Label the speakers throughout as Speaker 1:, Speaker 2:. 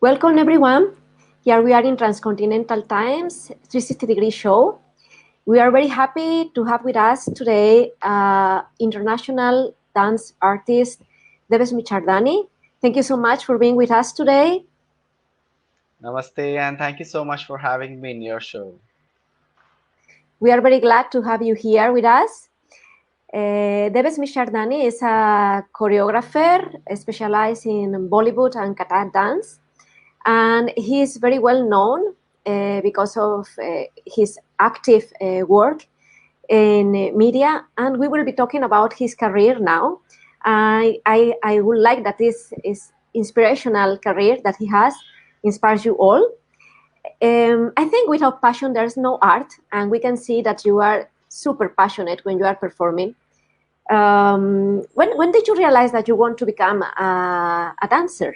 Speaker 1: Welcome everyone. Here we are in Transcontinental Times 360-degree show. We are very happy to have with us today international dance artist Devesh Mirchandani. Thank you so much for being with us today.
Speaker 2: Namaste, and thank you so much for having me in your show.
Speaker 1: We are very glad to have you here with us. Devesh Mirchandani is a choreographer specialized in Bollywood and Kathak dance, and he is very well known because of his active work in media, and we will be talking about his career now. I would like that this is inspirational career that he has inspires you all. I think without passion there's no art, and we can see that you are super passionate when you are performing. When did you realize that you want to become a dancer?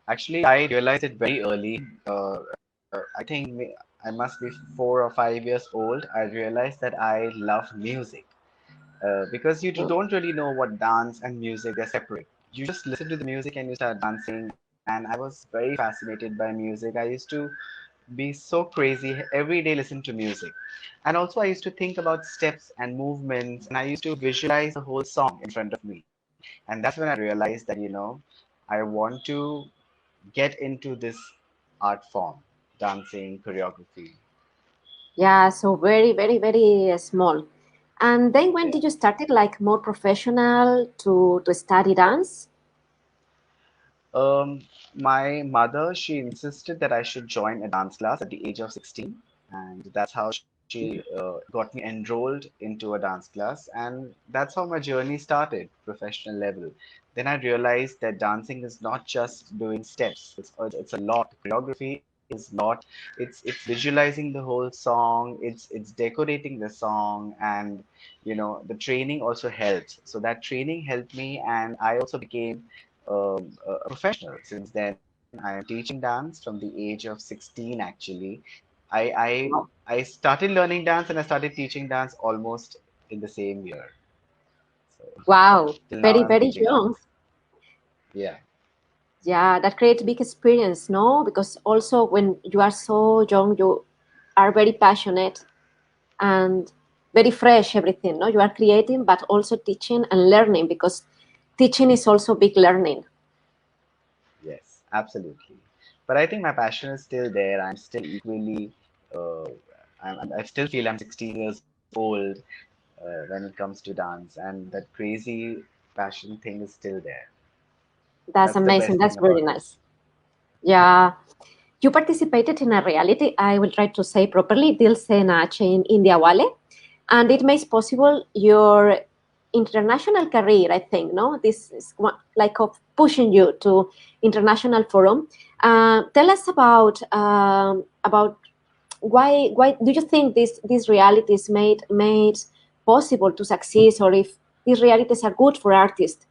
Speaker 2: Actually, I realized it very early. I think I must be 4 or 5 years old. I realized that I love music because you don't really know what dance and music are separate. You just listen to the music and you start dancing, and I was very fascinated by music. I used to be so crazy every day listen to music, and also I used to think about steps and movements, and I used to visualize the whole song in front of me. And that's when I realized that I want to get into this art form, dancing, choreography.
Speaker 1: Yeah, so very small. And then when
Speaker 2: Yeah.
Speaker 1: did you start it like more professional to study dance?
Speaker 2: Um, my mother, she insisted that I should join a dance class at the age of 16, and that's how she got me enrolled into a dance class, and that's how my journey started, professional level. Then I realized that dancing is not just doing steps; it's a lot. Choreography is lot. It's visualizing the whole song. It's decorating the song, and the training also helped. So that training helped me, and I also became a professional. Since then, I am teaching dance from the age of 16 actually. I started learning dance and I started teaching dance almost in the same year. So
Speaker 1: Wow,
Speaker 2: till now
Speaker 1: very,
Speaker 2: I'm
Speaker 1: very
Speaker 2: teaching
Speaker 1: young.
Speaker 2: dance. Yeah.
Speaker 1: Yeah, that creates big experience, no? Because also when you are so young, you are very passionate and very fresh, everything, no? You are creating, but also teaching and learning because teaching is also big learning.
Speaker 2: Yes, absolutely. But I think my passion is still there. I'm still equally, uh, I still feel I'm 16 years old when it comes to dance, and that crazy passion thing is still there.
Speaker 1: That's
Speaker 2: That's the
Speaker 1: amazing.
Speaker 2: best thing
Speaker 1: That's very
Speaker 2: about it.
Speaker 1: nice. Yeah. You participated in a reality, I will try to say properly, Dil Se Nache in India Wale, and it makes possible your international career, I think, no? This is like of pushing you to international forum. Tell us about why do you think these realities made possible to succeed, or if these realities are good for artists?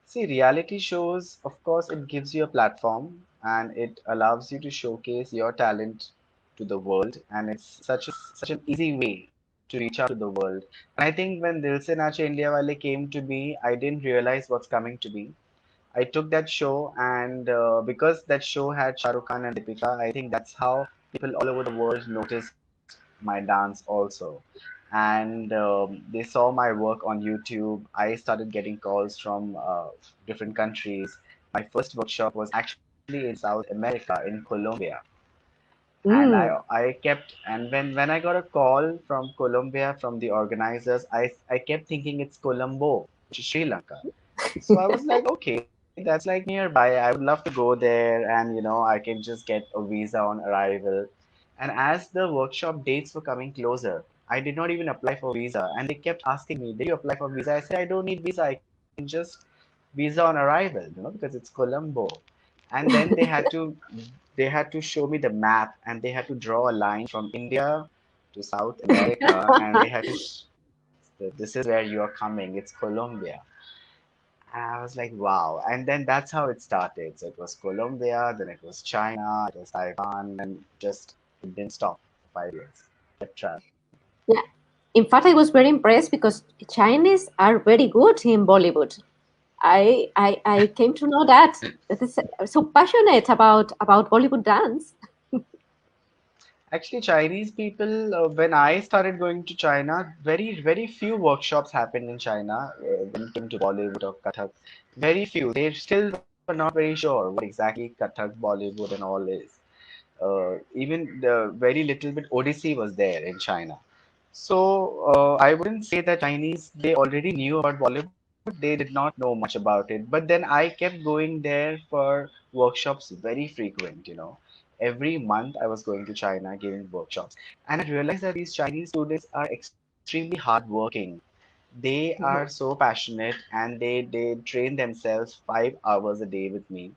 Speaker 2: See, reality shows, of course, it gives you a platform and it allows you to showcase your talent to the world, and it's such an easy way to reach out to the world. And I think when Dil Se Nache India Wale came to be, I didn't realize what's coming to be. I took that show, and because that show had Shah Rukh Khan and Deepika, I think that's how people all over the world noticed my dance also. And they saw my work on YouTube. I started getting calls from different countries. My first workshop was actually in South America, in Colombia. And
Speaker 1: Mm.
Speaker 2: I kept, and when I got a call from Colombia from the organizers, I kept thinking it's Colombo, which is Sri Lanka. So I was like, okay, that's like nearby. I would love to go there, and I can just get a visa on arrival. And as the workshop dates were coming closer, I did not even apply for visa, and they kept asking me, "Did you apply for visa?" I said, "I don't need visa. I can just visa on arrival, because it's Colombo." And then they had to show me the map, and they had to draw a line from India to South America, and they had to. This is where you are coming. It's Colombia. And I was like, wow. And then that's how it started. So it was Colombia, then it was China, it was Taiwan, and just it didn't stop for 5 years. Kept traveling.
Speaker 1: Yeah. In fact, I was very impressed because Chinese are very good in Bollywood. I came to know that is so passionate about Bollywood dance.
Speaker 2: Actually, Chinese people, when I started going to China, very few workshops happened in China when it came to Bollywood or Kathak. Very few. They still were not very sure what exactly Kathak, Bollywood, and all is. Even the very little bit Odyssey was there in China. So I wouldn't say that Chinese they already knew about Bollywood. They did not know much about it. But then I kept going there for workshops very frequent. Every month I was going to China giving workshops, and I realized that these Chinese students are extremely hardworking. They are
Speaker 1: Mhm.
Speaker 2: so passionate, and they train themselves 5 hours a day with me,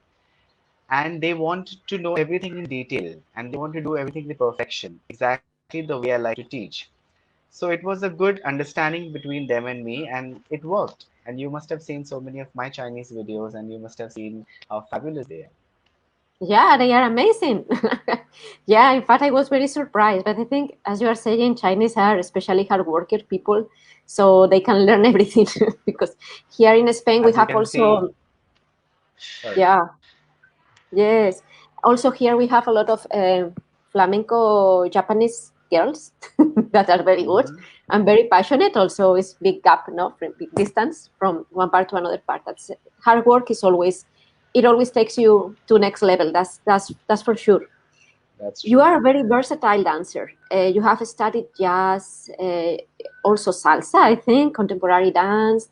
Speaker 2: and they want to know everything in detail, and they want to do everything with perfection, exactly the way I like to teach. So it was a good understanding between them and me, and it worked. And you must have seen so many of my Chinese videos, and you must have seen how fabulous they are.
Speaker 1: Yeah, they are amazing. Yeah, in fact, I was very surprised. But I think, as you are saying, Chinese are especially hard worker people, so they can learn everything. Because here in Spain, we
Speaker 2: As you
Speaker 1: have
Speaker 2: can see,
Speaker 1: also,
Speaker 2: sorry.
Speaker 1: yeah, yes. Also, here we have a lot of flamenco Japanese girls that are very good
Speaker 2: Hmm.
Speaker 1: and very passionate. Also, it's big gap, no, from big distance from one part to another part. That's hard work is always, it always takes you to next level. That's for sure.
Speaker 2: That's
Speaker 1: You
Speaker 2: true.
Speaker 1: are a very versatile dancer. You have studied jazz, also salsa, I think, contemporary dance,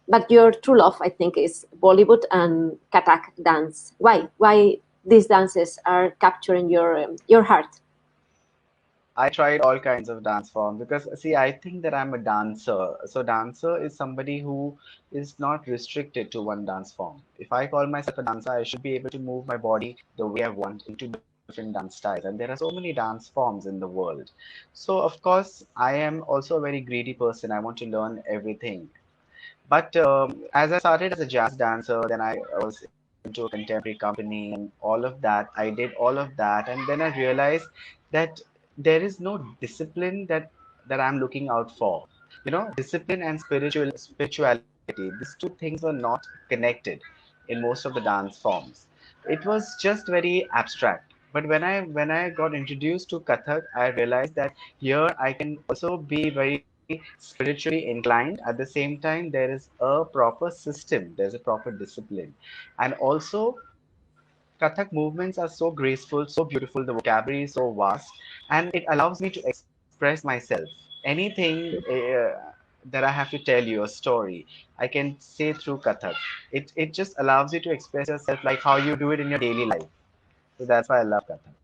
Speaker 1: but your true love, I think, is Bollywood and Kathak dance. Why? Why these dances are capturing your heart?
Speaker 2: I tried all kinds of dance forms because, see, I think that I'm a dancer. So, dancer is somebody who is not restricted to one dance form. If I call myself a dancer, I should be able to move my body the way I want into different dance styles. And there are so many dance forms in the world. So, of course, I am also a very greedy person. I want to learn everything. But as I started as a jazz dancer, then I was into a contemporary company and all of that. I did all of that, and then I realized that there is no discipline that I'm looking out for. Discipline and spirituality. These two things were not connected in most of the dance forms. It was just very abstract. But when I got introduced to Kathak, I realized that here I can also be very spiritually inclined. At the same time, there is a proper system, there's a proper discipline. And also, Kathak movements are so graceful, so beautiful, the vocabulary is so vast, and it allows me to express myself. Anything that I have to tell you, a story, I can say through Kathak. It just allows you to express yourself like how you do it in your daily life. So that's why I love Kathak.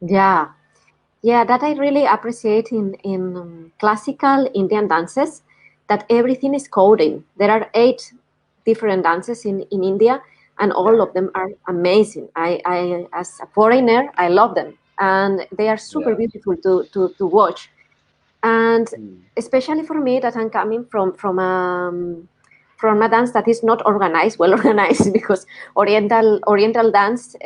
Speaker 1: Yeah, yeah, that I really appreciate in classical Indian dances, that everything is coding. There are 8 different dances in India, and all of
Speaker 2: Yeah,
Speaker 1: them are amazing. I as a foreigner, I love them, and they are super
Speaker 2: yeah.
Speaker 1: beautiful to watch. And
Speaker 2: Hmm.
Speaker 1: especially for me, that I'm coming from a dance that is not organized, well organized, because Oriental dance,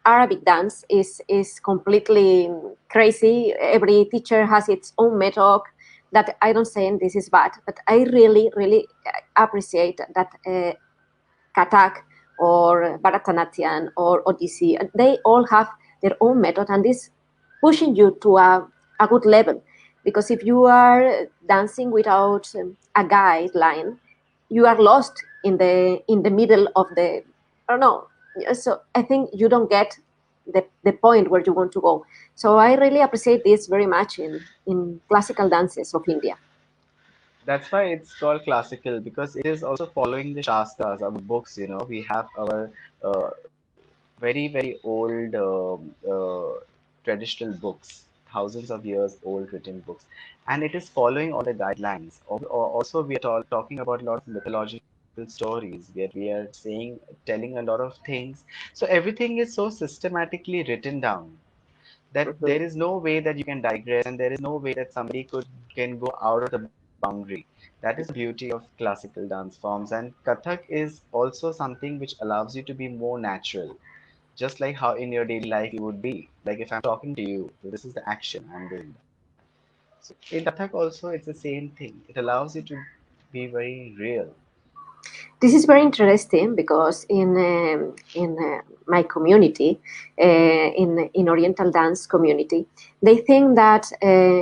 Speaker 1: Arabic dance is completely crazy. Every teacher has its own method. That I don't say this is bad, but I really appreciate that Kathak or Bharatanatyam or Odissi. They all have their own method, and this pushing you to a good level. Because if you are dancing without a guideline, you are lost in the middle of the. I don't know. So I think you don't get the point where you want to go. So I really appreciate this very much in classical dances of India.
Speaker 2: That's why it's called classical, because it is also following the Shastras, our books. We have our very old traditional books, thousands of years old written books, and it is following all the guidelines. Also, we are talking about a lot of mythological stories where we are telling a lot of things. So everything is so systematically written down that there is no way that you can digress, and there is no way that somebody can go out of the boundary. That is the beauty of classical dance forms. And Kathak is also something which allows you to be more natural, just like how in your daily life you would be. Like if I'm talking to you, so this is the action I'm doing that. So in Kathak also it's the same thing. It allows you to be very real.
Speaker 1: This is very interesting because in my community, in Oriental dance community, they think that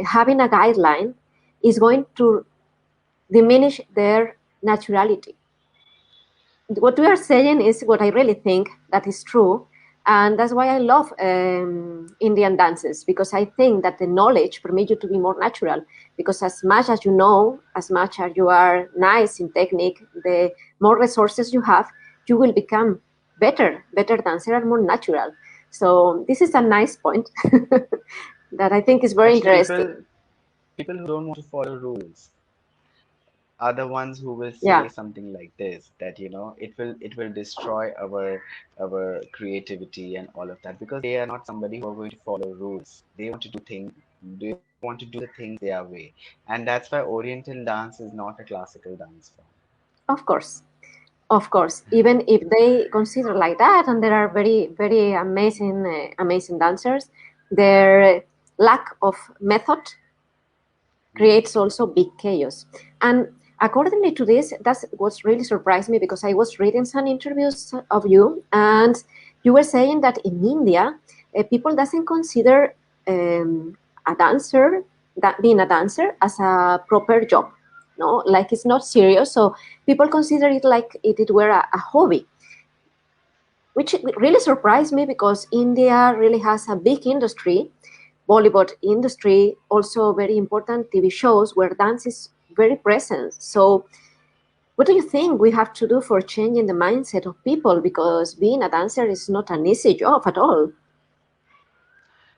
Speaker 1: having a guideline is going to diminish their naturality. What we are saying is what I really think that is true, and that's why I love Indian dances, because I think that the knowledge permits you to be more natural, because as much as you know, as much as you are nice in technique, the more resources you have, you will become better dancer and more natural. So this is a nice point that I think is very
Speaker 2: Actually,
Speaker 1: interesting.
Speaker 2: people who don't want to follow rules are the ones who will say
Speaker 1: Yeah,
Speaker 2: something like this, that it will destroy our creativity and all of that, because they are not somebody who are going to follow rules. They want to do the things their way. And that's why Oriental dance is not a classical dance form.
Speaker 1: of course. Of course, even if they consider like that, and there are very amazing dancers, their lack of method creates also big chaos. And accordingly to this, that's what's really surprised me, because I was reading some interviews of you, and you were saying that in India, people doesn't consider a dancer, that being a dancer, as a proper job. No, like it's not serious. So people consider it like it were a hobby, which really surprised me, because India really has a big industry, Bollywood industry, also very important TV shows where dance is very present. So what do you think we have to do for changing the mindset of people? Because being a dancer is not an easy job at all.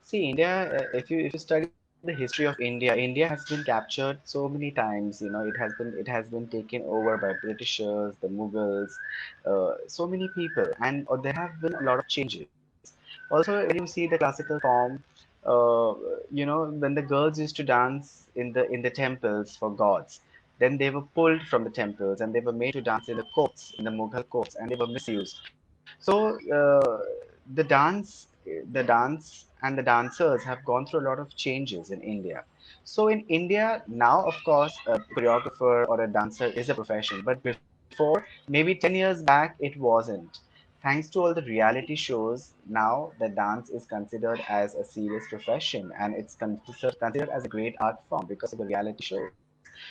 Speaker 2: See, India, if you study the history of India has been captured so many times. It has been taken over by Britishers, the Mughals, so many people, and there have been a lot of changes. Also, when you see the classical form, uh, when the girls used to dance in the temples for gods, then they were pulled from the temples and they were made to dance in the courts, in the Mughal courts, and they were misused. So the dance, the dance and the dancers have gone through a lot of changes in India. So in India now, of course, a choreographer or a dancer is a profession, but before, maybe 10 years back, it wasn't. Thanks to all the reality shows, now the dance is considered as a serious profession, and it's considered as a great art form because of the reality shows.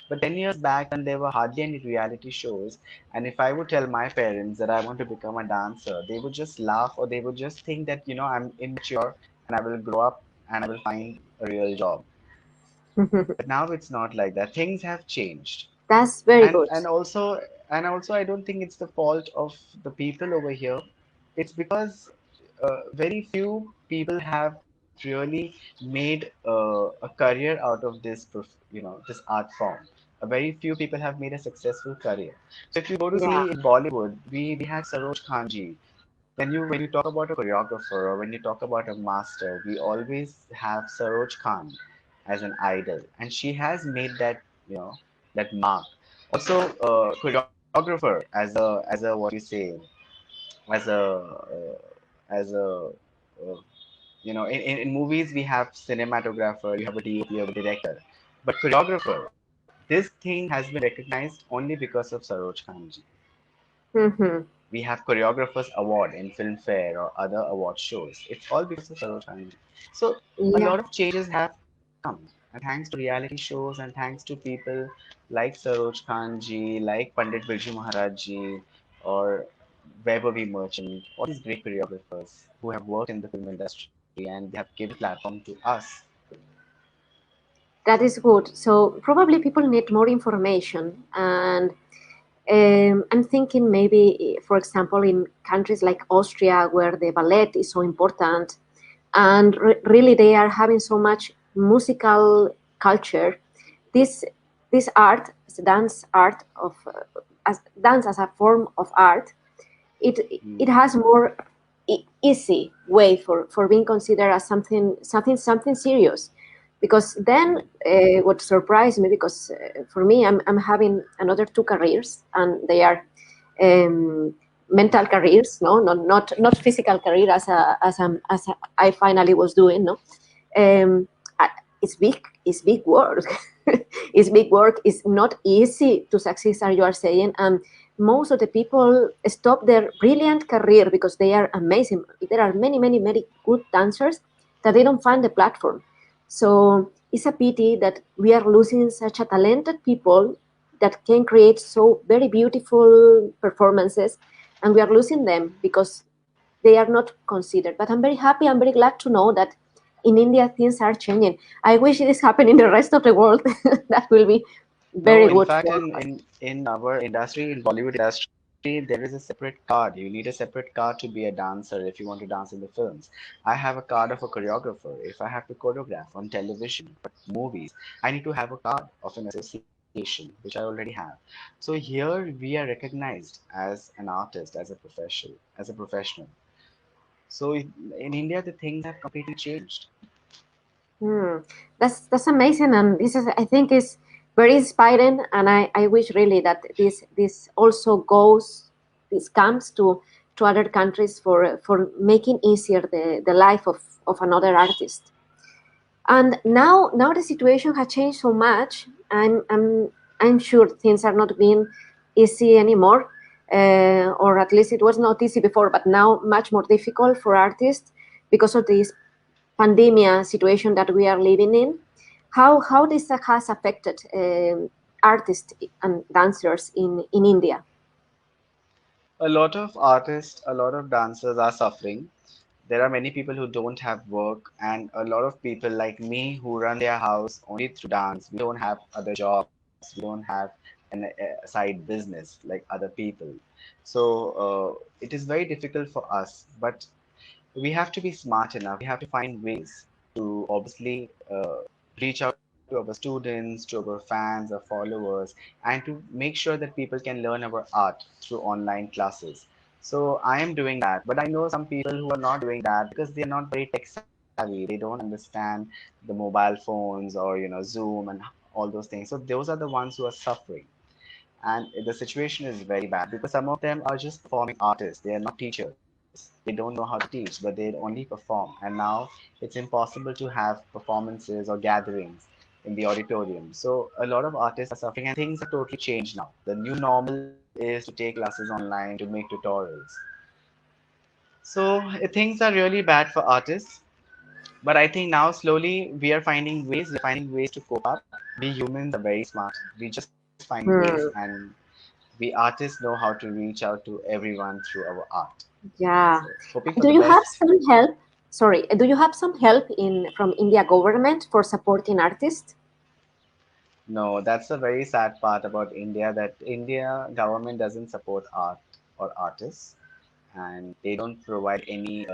Speaker 2: But 10 years back, when there were hardly any reality shows, and if I would tell my parents that I want to become a dancer, they would just laugh, or they would just think that, I'm immature and I will grow up and I will find a real job. But now it's not like that. Things have changed.
Speaker 1: That's very
Speaker 2: And
Speaker 1: good.
Speaker 2: and also and also I don't think it's the fault of the people over here. It's because very few people have really made a career out of this art form. Very few people have made a successful career. So if you go to
Speaker 1: Yeah,
Speaker 2: see in Bollywood, we had Saroj Khanji. When you talk about a choreographer, or when you talk about a master, we always have Saroj Khan as an idol, and she has made that mark. Also, choreographer as a what you say, as a as a in movies we have cinematographer, you have a DOP, you have a director, but choreographer. This thing has been recognized only because of Saroj Khanji.
Speaker 1: hmm,
Speaker 2: We have choreographers award in Filmfare or other award shows. It's all because of Saroj Khanji. So a
Speaker 1: yeah.
Speaker 2: lot of changes have come, and thanks to reality shows and thanks to people like Saroj Khanji, like Pandit Birju Maharaj ji, or Vaibhavi Merchant, all these great choreographers who have worked in the film industry, and they have given platform to us.
Speaker 1: That is good. So probably people need more information, and I'm thinking maybe, for example, in countries like Austria, where the ballet is so important, and really they are having so much musical culture. This this art, the dance art of as dance as a form of art, it
Speaker 2: Hmm.
Speaker 1: has more easy way for being considered as something serious, because then
Speaker 2: Hmm.
Speaker 1: what surprised me, because for me I'm having another two careers, and they are mental careers, no, not physical career I finally was doing, no. um, it's big work. It's big work. It's not easy to succeed, as you are saying. most of the people stop their brilliant career because they are amazing. There are many, many, many good dancers that they don't find the platform. So it's a pity that we are losing such a talented people that can create so very beautiful performances, and we are losing them because they are not considered. But I'm very happy, I'm very glad to know that in India things are changing. I wish it is happening in the rest of the world. That will be very
Speaker 2: No, in
Speaker 1: good
Speaker 2: fact,
Speaker 1: for us.
Speaker 2: in our industry, in Bollywood industry, there is a separate card. You need a separate card to be a dancer if you want to dance in the films. I have a card of a choreographer. If I have to choreograph on television or movies, I need to have a card of an association, which I already have. So here we are recognized as an artist, as a professional. So in India, the things have completely changed.
Speaker 1: Hmm. That's amazing, and this is, I think, is very inspiring. And I wish really that this also goes, this comes to other countries for making easier the life of another artist. And now the situation has changed so much. I'm sure things are not being easy anymore, or at least it was not easy before, but now much more difficult for artists because of this pandemia situation that we are living in. How this has affected artists and dancers in India?
Speaker 2: A lot of artists, a lot of dancers are suffering. There are many people who don't have work, and a lot of people like me who run their house only through dance. We don't have other jobs, we don't have a side business like other people. So it is very difficult for us, but we have to be smart enough. We have to find ways to obviously reach out to our students, to our fans, our followers, and to make sure that people can learn our art through online classes. So I am doing that, but I know some people who are not doing that because they are not very tech savvy. They don't understand the mobile phones or Zoom and all those things. So those are the ones who are suffering, and the situation is very bad because some of them are just performing artists. They are not teachers. They don't know how to teach, but they only perform. And now it's impossible to have performances or gatherings in the auditorium. So a lot of artists are suffering, and things have totally changed now. The new normal is to take classes online, to make tutorials. So things are really bad for artists. But I think now slowly we are finding ways to cope up. We humans are very smart. We just find ways,
Speaker 1: Hmm.
Speaker 2: and we artists know how to reach out to everyone through our art.
Speaker 1: Yeah.
Speaker 2: So hoping for
Speaker 1: Do
Speaker 2: the
Speaker 1: you have
Speaker 2: best.
Speaker 1: some help? Sorry, do you have some help in from India government for supporting artists?
Speaker 2: No, that's a very sad part about India, that India government doesn't support art or artists, and they don't provide any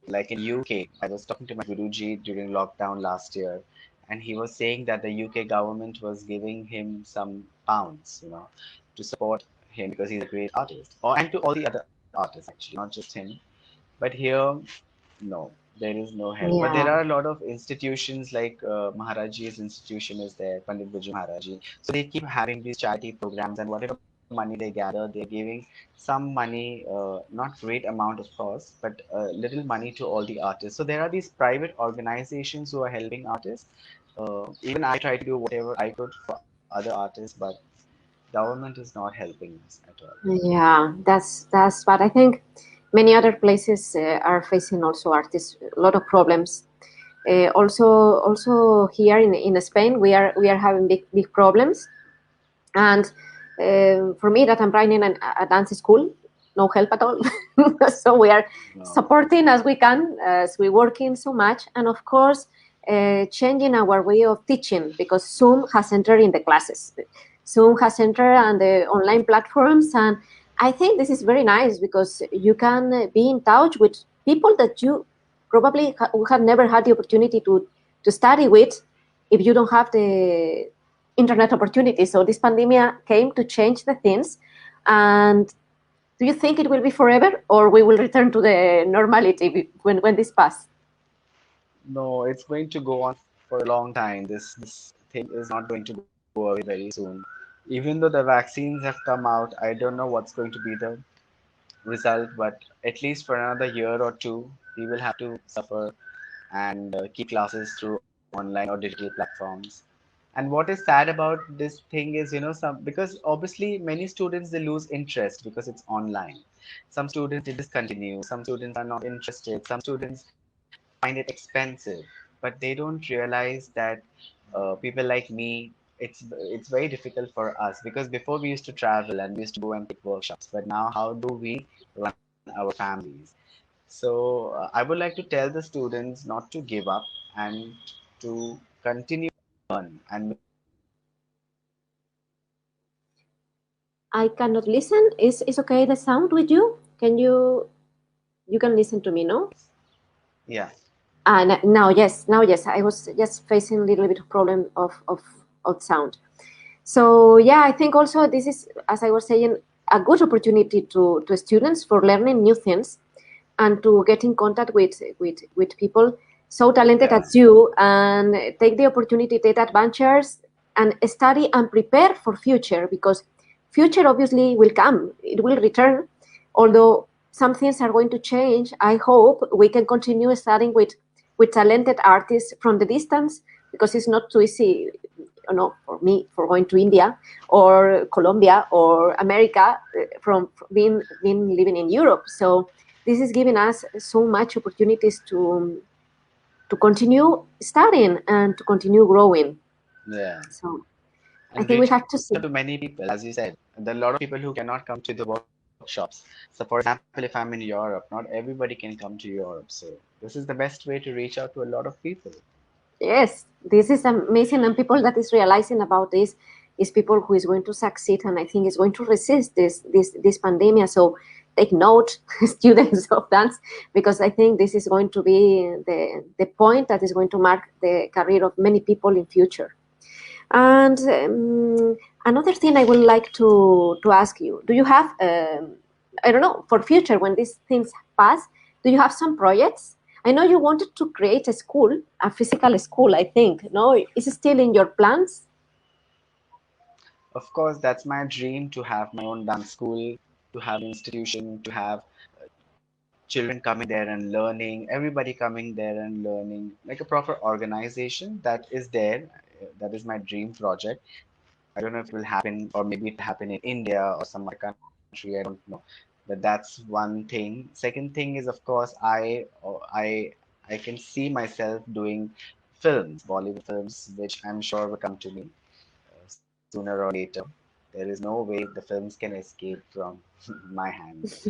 Speaker 2: like in UK. I was talking to my Guruji during lockdown last year, and he was saying that the UK government was giving him some pounds, to support him because he's a great artist, or and to all the other artists actually, not just him. But here, no, there is no help. But there
Speaker 1: Yeah.
Speaker 2: are a lot of institutions like Maharaji's institution is there, Pandit Biju Maharaji. So they keep having these charity programs, and whatever money they gather, they're giving some money, not great amount of course, but little money to all the artists. So there are these private organizations who are helping artists. Even I try to do whatever I could for other artists, but government is not helping us at all.
Speaker 1: Yeah, that's what I think. Many other places are facing also artists a lot of problems. Also here in Spain, we are having big problems. And for me, that I'm running a dance school, no help at all. So we are
Speaker 2: No.
Speaker 1: supporting as we can, as we're working so much, and of course, changing our way of teaching because Zoom has entered in the classes. Zoom has entered on the online platforms, and I think this is very nice because you can be in touch with people that you probably have never had the opportunity to study with if you don't have the internet opportunities. So this pandemic came to change the things. And do you think it will be forever, or we will return to the normality when this pass?
Speaker 2: No, it's going to go on for a long time. This thing is not going to go away very soon. Even though the vaccines have come out, I don't know what's going to be the result, but at least for another year or two, we will have to suffer and keep classes through online or digital platforms. And what is sad about this thing is, some because obviously many students they lose interest because it's online. Some students they discontinue, some students are not interested, some students find it expensive, but they don't realize that people like me, it's very difficult for us because before we used to travel and we used to go and take workshops, but now how do we run our families? So I would like to tell the students not to give up and to continue to learn and make
Speaker 1: I cannot listen. Is okay the sound with you? Can you can listen to me, no?
Speaker 2: yeah.
Speaker 1: Now yes. I was just facing a little bit of problem of sound. So yeah, I think also this is, as I was saying, a good opportunity to students for learning new things and to get in contact with people so talented
Speaker 2: Yeah,
Speaker 1: as you, and take the opportunity, take adventures, and study and prepare for future, because future obviously will come, it will return, although some things are going to change. I hope we can continue studying with talented artists from the distance, because it's not too easy, for me, for going to India or Colombia or America, from being living in Europe. So this is giving us so much opportunities to continue studying and to continue growing.
Speaker 2: yeah.
Speaker 1: So I
Speaker 2: And
Speaker 1: think we
Speaker 2: reach
Speaker 1: have to
Speaker 2: out to
Speaker 1: see.
Speaker 2: many people, as you said. There are a lot of people who cannot come to the workshops. So, for example, if I'm in Europe, not everybody can come to Europe. So, this is the best way to reach out to a lot of people.
Speaker 1: Yes, this is amazing, and people that is realizing about this is people who is going to succeed, and I think is going to resist this pandemic. So take note, students of dance, because I think this is going to be the point that is going to mark the career of many people in future. And another thing I would like to ask you: do you have, I don't know, for future when these things pass, do you have some projects? I know you wanted to create a school, a physical school. I think, no, is it still in your plans?
Speaker 2: Of course, that's my dream to have my own dance school, to have an institution, to have children coming there and learning, everybody coming there and learning, like a proper organization that is there. That is my dream project. I don't know if it will happen, or maybe it will happen in India or some other country. I don't know, but that's one thing. Second thing is, of course, I can see myself doing films, Bollywood films, which I'm sure will come to me sooner or later. There is no way the films can escape from my hands.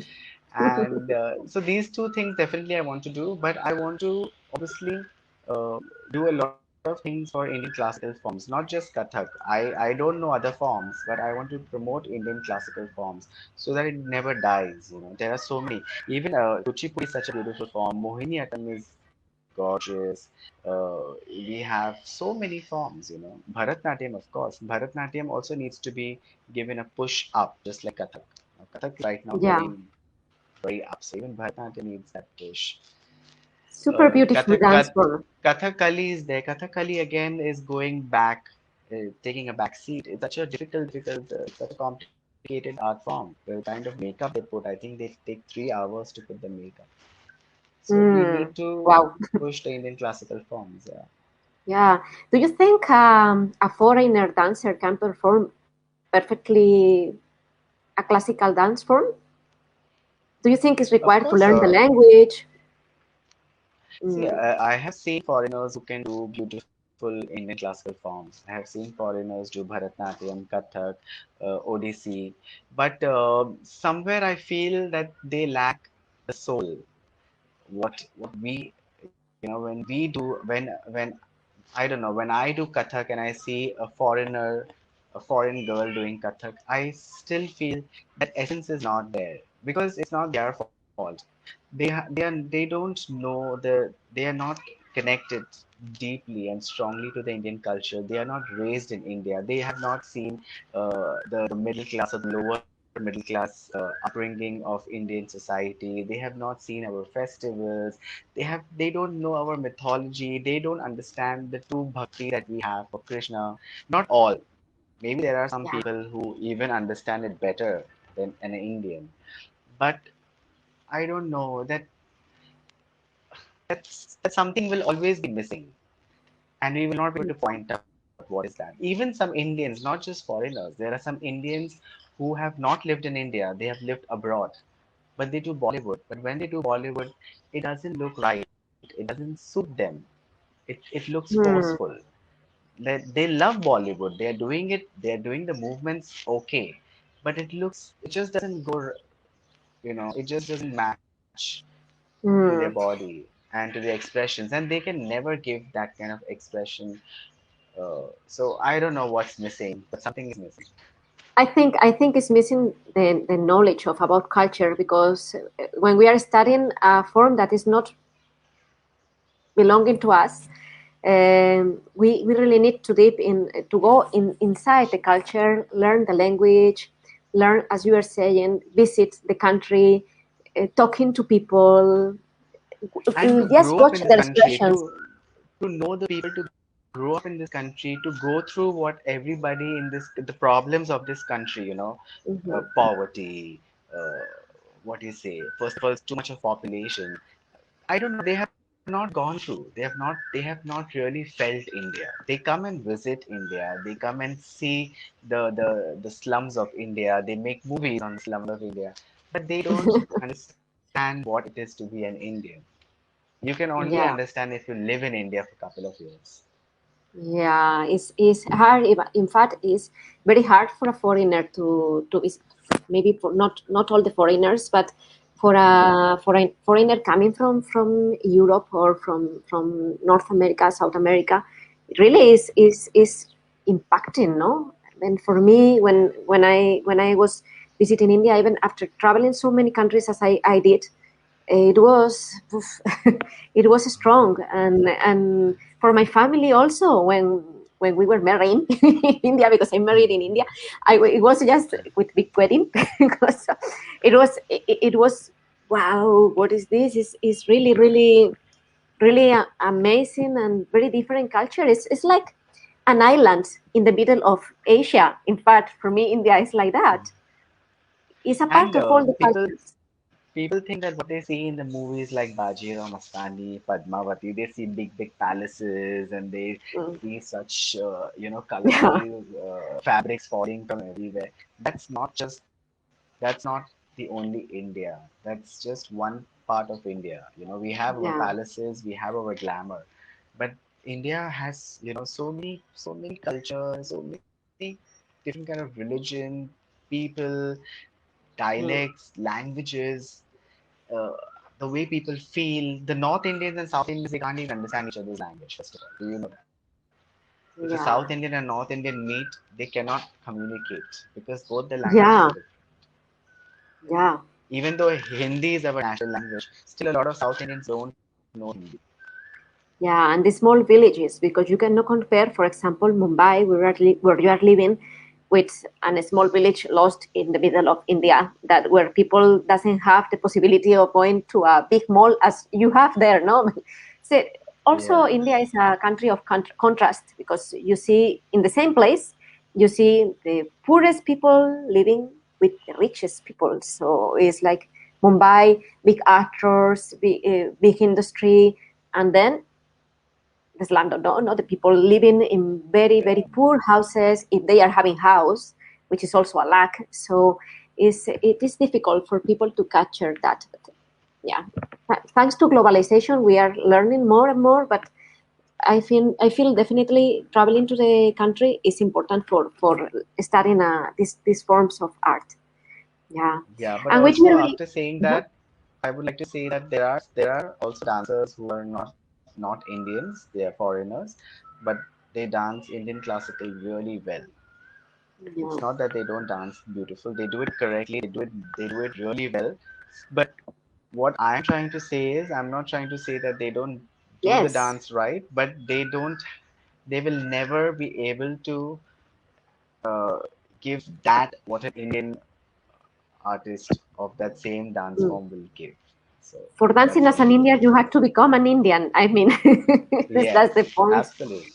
Speaker 2: And so these two things definitely I want to do, but I want to obviously uh, do a lot of things for Indian classical forms, not just Kathak. I don't know other forms, but I want to promote Indian classical forms so that it never dies. There are so many. Even Kuchipudi is such a beautiful form. Mohiniyattam is gorgeous. We have so many forms. Bharatnatyam, of course. Bharatnatyam also needs to be given a push up, just like Kathak. Kathak is right now
Speaker 1: Yeah,
Speaker 2: going very up. So even Bharatanatyam needs that push.
Speaker 1: super beautiful dance form.
Speaker 2: Kathakali is there. Kathakali again is going back, taking a back seat. It's such a difficult, such a complicated art form. The kind of makeup they put, I think they take 3 hours to put the makeup. So we
Speaker 1: Mm,
Speaker 2: need to
Speaker 1: wow.
Speaker 2: push the Indian classical forms. Yeah.
Speaker 1: Yeah. Do you think a foreigner dancer can perform perfectly a classical dance form? Do you think it's
Speaker 2: Of
Speaker 1: required to
Speaker 2: course,
Speaker 1: learn the language?
Speaker 2: see,
Speaker 1: Mm,
Speaker 2: I have seen foreigners who can do beautiful Indian classical forms. I have seen foreigners do Bharatnatyam, Kathak, Odissi, but somewhere I feel that they lack the soul. What we, when we do, when I don't know, when I do Kathak and I see a foreign girl doing Kathak, I still feel that essence is not there because it's not their fault. They don't know they are not connected deeply and strongly to the Indian culture. They are not raised in India. They have not seen the middle class or the lower middle class upbringing of Indian society. They have not seen our festivals. They don't know our mythology. They don't understand the true bhakti that we have for Krishna. Not all. Maybe there are some
Speaker 1: yeah.
Speaker 2: people who even understand it better than an Indian. But I don't know that something will always be missing, and we will not be able to point out. what is that. Even some Indians, not just foreigners, there are some Indians who have not lived in India, they have lived abroad, but they do Bollywood. But when they do Bollywood, it doesn't look right. It doesn't suit them. It looks
Speaker 1: Hmm.
Speaker 2: forceful. They love Bollywood. They are doing it. They are doing the movements okay, but it just doesn't go. It just doesn't match to their
Speaker 1: Hmm.
Speaker 2: body and to their expressions, and they can never give that kind of expression. So I don't know what's missing, but something is missing.
Speaker 1: I think it's missing the knowledge of about culture, because when we are studying a form that is not belonging to us, we really need to deep in to go inside the culture, learn the language, learn, as you are saying, visit the country, talking to people,
Speaker 2: And to
Speaker 1: just
Speaker 2: grow up
Speaker 1: watch
Speaker 2: in this
Speaker 1: their
Speaker 2: country,
Speaker 1: expressions.
Speaker 2: to know the people, to grow up in this country, to go through what everybody in this the problems of this country,
Speaker 1: Mhm.
Speaker 2: poverty, what do you say? First of all, too much of population. I don't know. They have not gone through. They have not really felt India. They come and visit India. They come and see the slums of India. They make movies on the slums of India, but they don't understand what it is to be an Indian. You can only
Speaker 1: Yeah.
Speaker 2: understand if you live in India for a couple of years.
Speaker 1: Yeah, it's hard. In fact, it's very hard for a foreigner to visit. Maybe for not all the foreigners, but for a foreigner coming from Europe or from North America, South America, it really is impacting, no? And for me, when I was visiting India, even after traveling so many countries as I did, it was it was strong, and for my family also, when we were marrying in India, because I'm married in India, it was just with big wedding because it was wow, what is this? Is really really amazing and very different culture. It's like an island in the middle of Asia. In fact, for me, India is like that. It's a part
Speaker 2: And
Speaker 1: of all the cultures.
Speaker 2: people think that what they see in the movies like Bajirao Mastani, Padmavati, they see big palaces and they
Speaker 1: Mm.
Speaker 2: see such
Speaker 1: Yeah,
Speaker 2: colorful fabrics falling from everywhere. That's not the only India. That's just one part of India. We have our
Speaker 1: yeah,
Speaker 2: palaces, we have our glamour, but India has so many cultures, so many different kind of religion, people,
Speaker 1: mm,
Speaker 2: dialects, languages, uh, the way people feel. The North Indians and South Indians, they can't even understand each other's language, first of all. Do you know that? If a
Speaker 1: yeah,
Speaker 2: South Indian and North Indian meet, they cannot communicate because both the languages
Speaker 1: yeah,
Speaker 2: are different.
Speaker 1: yeah.
Speaker 2: Even though Hindi is our national language, still a lot of South Indians don't know Hindi.
Speaker 1: Yeah, and the small villages, because you cannot compare, for example, Mumbai, where you are living, with a small village lost in the middle of India, that where people doesn't have the possibility of going to a big mall as you have there, no? So also,
Speaker 2: Yeah.
Speaker 1: India is a country of contrast, because you see in the same place, you see the poorest people living with the richest people. So it's like Mumbai, big actors, big industry, and then this landlord, no, the people living in very
Speaker 2: Yeah.
Speaker 1: very poor houses, if they are having house, which is also a lack. So it is difficult for people to capture that. But yeah, thanks to globalization, we are learning more and more. But I feel definitely traveling to the country is important for studying these forms of art. Yeah,
Speaker 2: Yeah, but
Speaker 1: and which
Speaker 2: also
Speaker 1: will be.
Speaker 2: after saying
Speaker 1: Mhm.
Speaker 2: that, I would like to say that there are also dancers who are not Indians, they are foreigners, but they dance Indian classical really well. It's
Speaker 1: Yeah.
Speaker 2: not that they don't dance beautiful, they do it correctly, they do it really well. But what I'm trying to say is, I'm not trying to say that they don't do the
Speaker 1: Yes.
Speaker 2: dance right, but they will never be able to give that what an Indian artist of that same dance
Speaker 1: Mm.
Speaker 2: form will give. So
Speaker 1: For dancing
Speaker 2: that's
Speaker 1: as
Speaker 2: what
Speaker 1: an
Speaker 2: I would
Speaker 1: Indian,
Speaker 2: like
Speaker 1: you
Speaker 2: to
Speaker 1: have
Speaker 2: say.
Speaker 1: to become an Indian. I mean, that's the
Speaker 2: Yes,
Speaker 1: point.
Speaker 2: absolutely.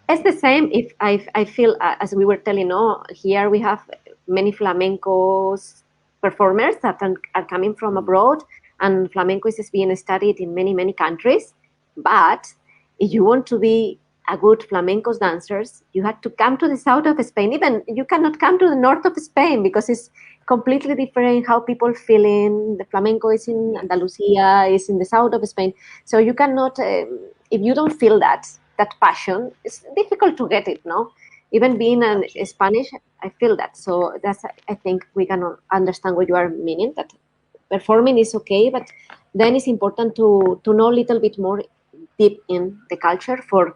Speaker 1: It's the same. If I feel, as we were telling, no, here we have many flamencos performers that are coming from
Speaker 2: Hmm.
Speaker 1: abroad, and flamenco is being studied in many countries. But if you want to be a good flamenco dancers, you had to come to the south of Spain. Even you cannot come to the north of Spain because it's completely different how people feel in. The flamenco is in
Speaker 2: Yes.
Speaker 1: Andalusia, is in the south of Spain. So you cannot, if you don't feel that passion, it's difficult to get it, no? Even being an
Speaker 2: Absolutely.
Speaker 1: Spanish, I feel that. So that's, I think we can understand what you are meaning, that performing is okay, but then it's important to know a little bit more deep in the culture for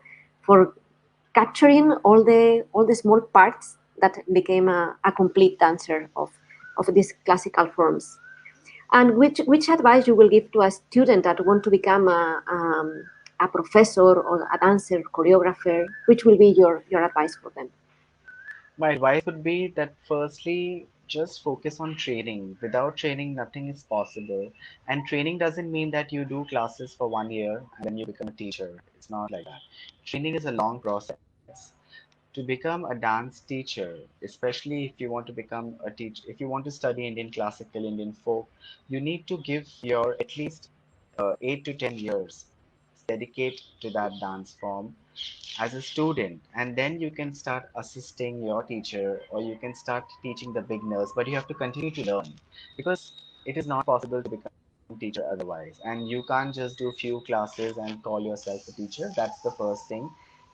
Speaker 1: capturing all the small parts that became a complete dancer of these classical forms. And which advice you will give to a student that want to become a professor or a dancer, choreographer? Which will be your advice for them?
Speaker 2: My advice would be that firstly, just focus on training. Without training, nothing is possible. And training doesn't mean that you do classes for 1 year and then you become a teacher. It's not like that. Training is a long process. To become a dance teacher, especially if you want to become a teacher, if you want to study Indian classical, Indian folk, you need to give your at least 8 to 10 years dedicate to that dance form as a student, and then you can start assisting your teacher or you can start teaching the beginners, but you have to continue to learn because it is not possible to become teacher otherwise, and you can't just do few classes and call yourself a teacher. That's the first thing.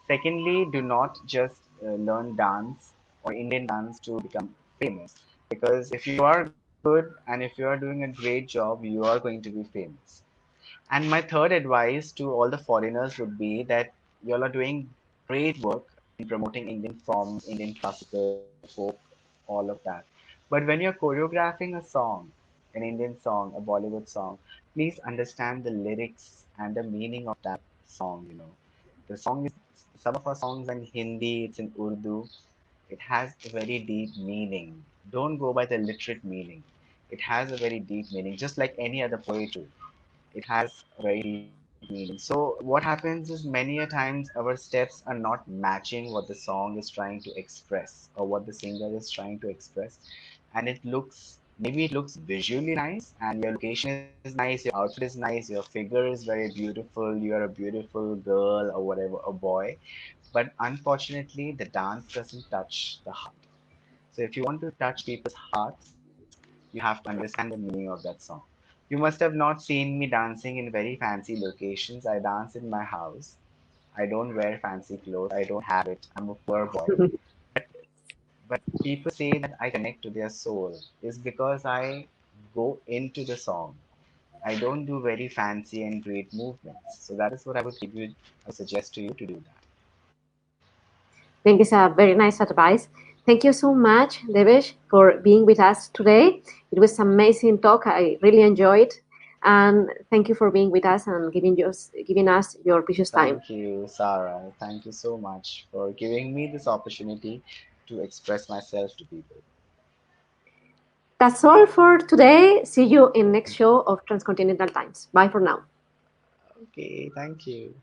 Speaker 2: Secondly, do not just learn dance or Indian dance to become famous, because if you are good and if you are doing a great job, you are going to be famous. And my third advice to all the foreigners would be that you all are doing great work in promoting Indian forms, Indian classical, folk, all of that. But when you're choreographing a song, an Indian song, a Bollywood song, please understand the lyrics and the meaning of that song. The song is, some of our songs are in Hindi, it's in Urdu. It has a very deep meaning. Don't go by the literate meaning. It has a very deep meaning, just like any other poetry. It has a very deep meaning. So what happens is many a times our steps are not matching what the song is trying to express or what the singer is trying to express. And maybe it looks visually nice and your location is nice, your outfit is nice, your figure is very beautiful, you're a beautiful girl or whatever, a boy. But unfortunately, the dance doesn't touch the heart. So if you want to touch people's hearts, you have to understand the meaning of that song. You must have not seen me dancing in very fancy locations. I dance in my house. I don't wear fancy clothes. I don't have it. I'm a poor boy. But people say that I connect to their soul is because I go into the song. I don't do very fancy and great movements. So that is what I would suggest to you to do that.
Speaker 1: I think it's a very nice advice. Thank you so much, Devesh, for being with us today. It was amazing talk. I really enjoyed, and thank you for being with us and giving us your precious time.
Speaker 2: Thank you, Sarah. Thank you so much for giving me this opportunity to express myself to people.
Speaker 1: That's all for today. See you in next show of Transcontinental Times. Bye for now.
Speaker 2: Okay, thank you.